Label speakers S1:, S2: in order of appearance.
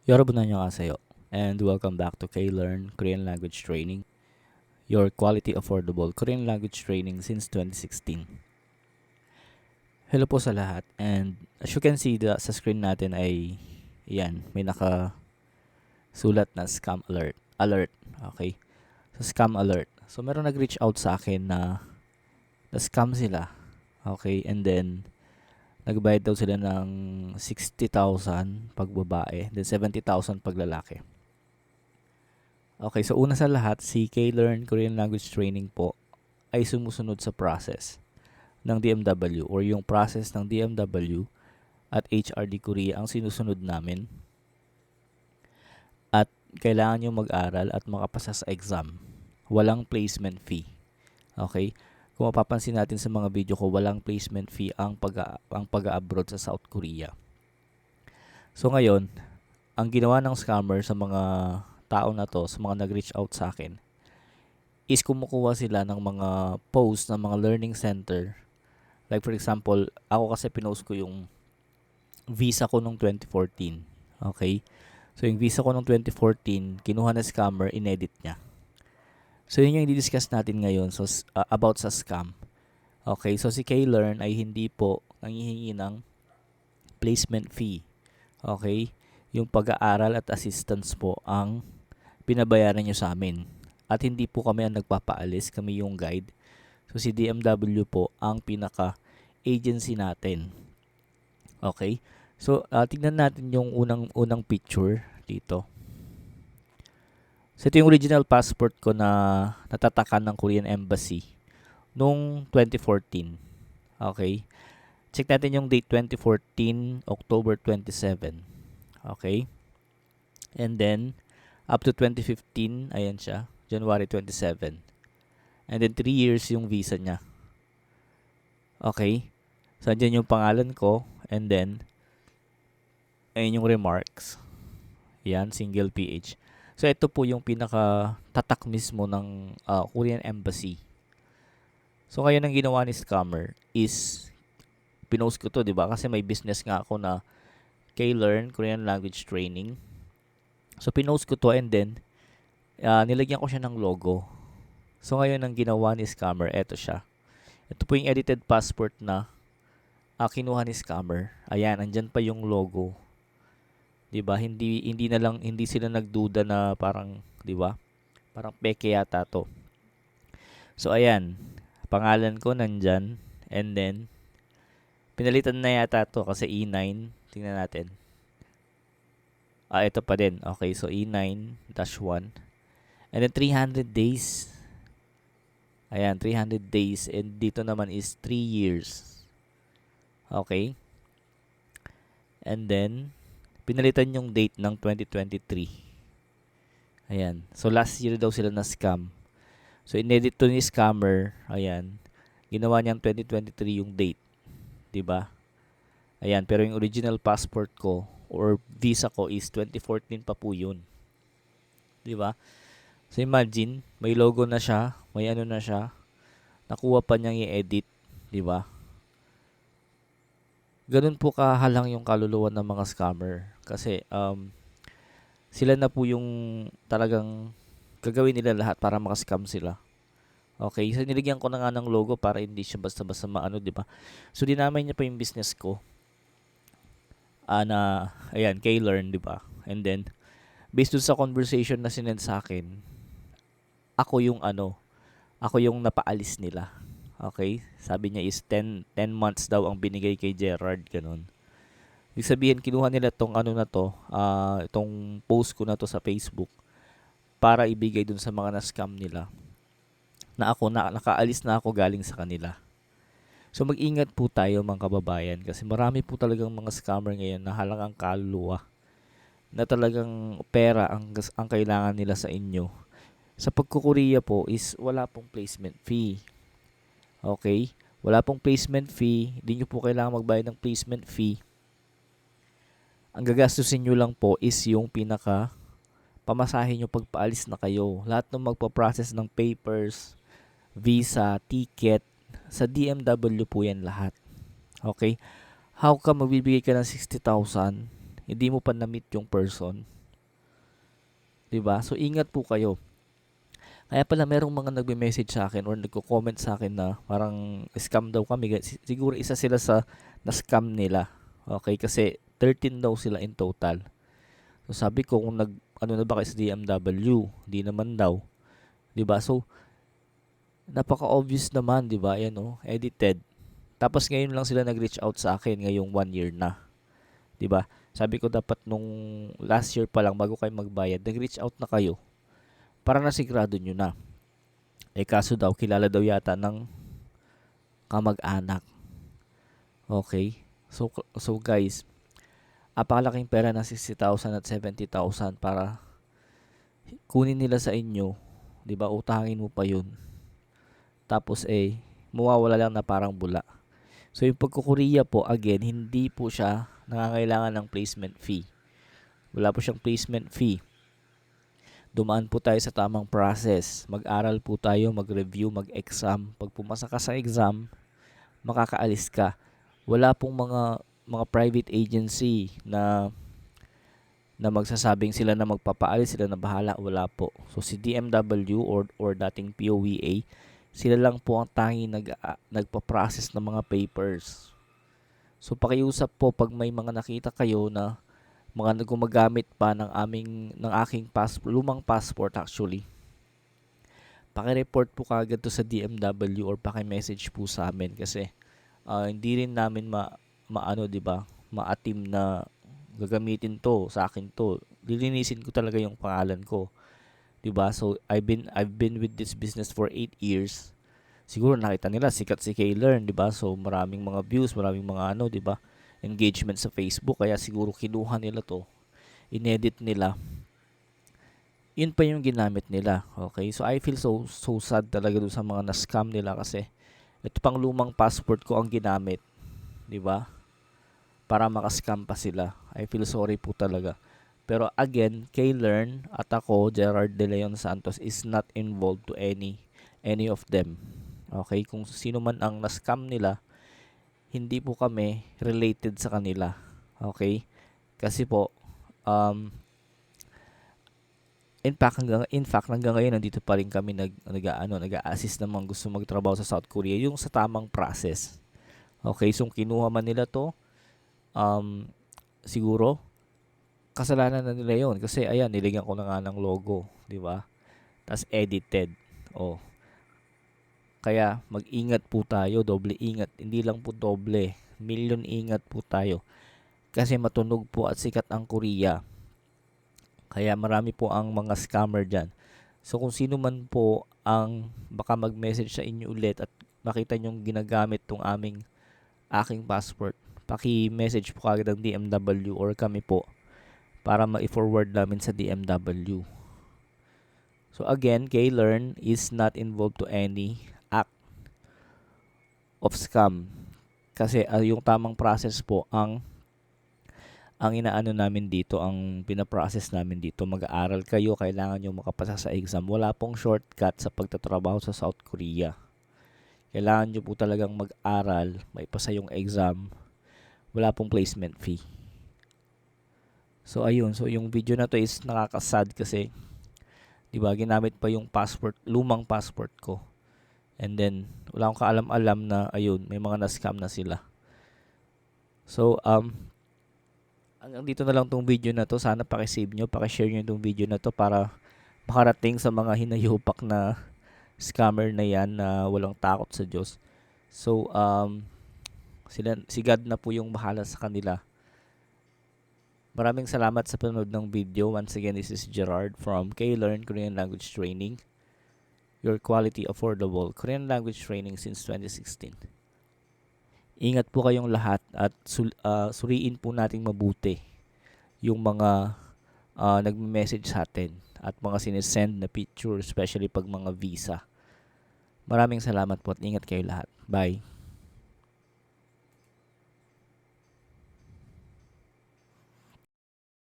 S1: 여러분 안녕하세요 and welcome back to K-Learn Korean Language Training, your quality affordable Korean language training since 2016. Hello po sa lahat, and as you can see sa screen natin ay may nakasulat na scam alert. Okay, so scam alert. So meron nag-reach out sa akin na scam sila. Okay, and then nagbayad daw sila ng 60,000 pag babae, then 70,000 pag lalaki. Okay, so una sa lahat, si K-Learn Korean Language Training po ay sumusunod sa process ng DMW or yung process ng DMW at HRD Korea ang sinusunod namin. At kailangan nyo mag-aral at makapasa sa exam. Walang placement fee. Okay? Kung mapapansin natin sa mga video ko, walang placement fee ang pag-abroad sa South Korea. So ngayon, ang ginawa ng scammer sa mga tao na to, sa mga nag-reach out sa akin, is kumukuha sila ng mga post ng mga learning center. Like for example, ako kasi pinost ko yung visa ko nung 2014. Okay? So yung visa ko nung 2014, kinuha na scammer, inedit niya. So yun yung i-discuss natin ngayon about sa scam. Okay, so si K-Learn ay hindi po nanghihingi ng placement fee. Okay? Yung pag-aaral at assistance po ang binabayaran nyo sa amin. At hindi po kami ang nagpapaalis, kami yung guide. So si DMW po ang pinaka-agency natin. Okay? So tignan natin yung unang picture dito. So ito yung original passport ko na natatakan ng Korean Embassy noong 2014. Okay? Check natin yung date 2014, October 27. Okay? And then, up to 2015, ayan siya, January 27. And then 3 years yung visa niya. Okay? So, andyan yung pangalan ko. And then, ayan yung remarks. Yan, single PH. So, ito po yung pinaka-tatak mismo ng Korean Embassy. So, ngayon ang ginawa ni scammer is, pinost ko to, di ba? Kasi may business nga ako na K-Learn Korean Language Training. So, pinost ko to and then, nilagyan ko siya ng logo. So, ngayon ang ginawa ni scammer, eto siya. Ito po yung edited passport na kinuha ni scammer. Ayan, andyan pa yung logo. 'Di ba? Hindi sila nagduda na parang, 'di ba? Parang peke yata 'to. So ayan, pangalan ko nandyan and then pinalitan na yata 'to kasi E9. Tingnan natin. Ito pa din. Okay, so E9-1. And then 300 days. Ayan, 300 days and dito naman is 3 years. Okay? And then pinalitan yung date ng 2023. Ayan. So, last year daw sila na-scam. So, inedit to ni scammer. Ayan. Ginawa niyang 2023 yung date. 'Di ba? Ayan. Pero yung original passport ko or visa ko is 2014 pa po yun. 'Di ba? So, imagine, may logo na siya. May ano na siya. Nakuha pa niyang i-edit. 'Di ba? Ganun po kahalang yung kaluluwa ng mga scammer. Kasi, sila na po yung talagang gagawin nila lahat para makascam sila. Okay, so niligyan ko na nga ng logo para hindi siya basta-basta maano, 'di ba? So dinamay niya pa yung business ko. Ayan, K-Learn, 'di ba? And then based dun sa conversation na sinend sa akin, ako yung napaalis nila. Okay? Sabi niya is 10 months daw ang binigay kay Gerard, ganun. Ibig sabihin, kinuha nila tong ano na to, itong post ko na to sa Facebook para ibigay dun sa mga na-scam nila na nakaalis na ako galing sa kanila. So mag-ingat po tayo mga kababayan kasi marami po talagang mga scammer ngayon na halangang kaluluwa na talagang pera ang kailangan nila sa inyo. Sa pagkukureya po is wala pong placement fee. Okay? Wala pong placement fee. Hindi nyo po kailangan magbayad ng placement fee. Ang gagastusin nyo lang po is yung pamasahe nyo pagpaalis na kayo. Lahat ng magpa-process ng papers, visa, ticket, sa DMW po yan lahat. Okay? How come magbibigay ka ng 60,000? hindi mo pa na-meet yung person, 'di ba? So ingat po kayo. Kaya pala merong mga nagme-message sa akin or nagko-comment sa akin na parang scam daw kami. Siguro isa sila sa na-scam nila. Okay, kasi 13 daw sila in total. So sabi ko kung ano na ba kayo sa DMW, hindi naman daw, 'di ba? So napaka-obvious naman, 'di ba? Ayan oh, edited. Tapos ngayon lang sila nag-reach out sa akin ngayong 1 year na, 'di ba? Sabi ko dapat nung last year pa lang bago kayo magbayad, nag-reach out na kayo para nasigurado nyo na. Eh kaso daw, kilala daw yata ng kamag-anak. Okay? So guys, apakalaking pera na 60,000 at 70,000 para kunin nila sa inyo. 'Di ba? Utangin mo pa 'yun. Tapos mawawala lang na parang bula. So yung pagkukureya po, again, hindi po siya nangangailangan ng placement fee. Wala po siyang placement fee. Dumaan po tayo sa tamang process. Mag-aral po tayo, mag-review, mag-exam. Pag pumasa ka sa exam, makakaalis ka. Wala pong mga private agency na magsasabing sila na magpapaalis, sila na bahala. Wala po. So si DMW or dating POVA, sila lang po ang tanging nagpa-process ng mga papers. So pakiusap po pag may mga nakita kayo na mga gumagamit pa ng aking lumang passport actually. Paki-report po kagad to sa DMW or paki-message po sa amin kasi hindi rin namin maano, 'di ba? Maatim na gagamitin to sa akin to. Lilinisin ko talaga yung pangalan ko. 'Di ba? So I've been with this business for 8 years. Siguro nakita nila sikat si K-Learn, 'di ba? So maraming mga views, maraming mga 'di ba? Engagement sa Facebook, kaya siguro kinuha nila to, inedit nila, yun pa yung ginamit nila. Okay, so I feel so sad talaga doon sa mga na-scam nila kasi ito pang lumang passport ko ang ginamit, di ba, para maka-scam pa sila. I feel sorry po talaga, pero again, K-Learn at ako, Gerard De Leon Santos, is not involved to any of them. Okay, kung sino man ang na-scam nila, hindi po kami related sa kanila. Okay? Kasi po, in fact hanggang ngayon nandito pa rin kami nag-a-assist ng mga gusto magtrabaho sa South Korea yung sa tamang process. Okay? So kinuha man nila to, siguro kasalanan na nila yon kasi ayan, nilagyan ko na nga ng logo, di ba? Tas edited. Oh. Kaya mag-ingat po tayo, doble ingat. Hindi lang po doble, million ingat po tayo. Kasi matunog po at sikat ang Korea. Kaya marami po ang mga scammer dyan. So kung sino man po ang baka mag-message sa inyo ulit at makita nyong ginagamit tong aking passport, paki-message po kagad ang DMW or kami po para ma-forward namin sa DMW. So again, K-Learn is not involved to any act of scam. Kasi yung tamang process po ang inaano namin dito, ang pinaprocess namin dito. Mag-aaral kayo, kailangan nyo makapasa sa exam. Wala pong shortcut sa pagtatrabaho sa South Korea. Kailangan nyo po talagang mag-aral, maipasa yung exam. Wala pong placement fee. So ayun, so yung video na to is nakakasad kasi 'di ba, ginamit pa yung lumang passport ko. And then wala akong kaalam-alam na ayun, may mga na-scam na sila. So hanggang dito na lang tong video na to. Sana paki-save nyo, paki-share nyo itong video na to para makarating sa mga hinayupak na scammer na yan na walang takot sa Diyos. So si God na po yung bahala sa kanila. Maraming salamat sa panonood ng video. Once again, this is Gerard from K-Learn Korean Language Training. Your quality affordable Korean language training since 2016. Ingat po kayong lahat at suriin po nating mabuti yung mga nagme-message sa atin at mga sinesend na picture, especially pag mga visa. Maraming salamat po at ingat kayo lahat. Bye.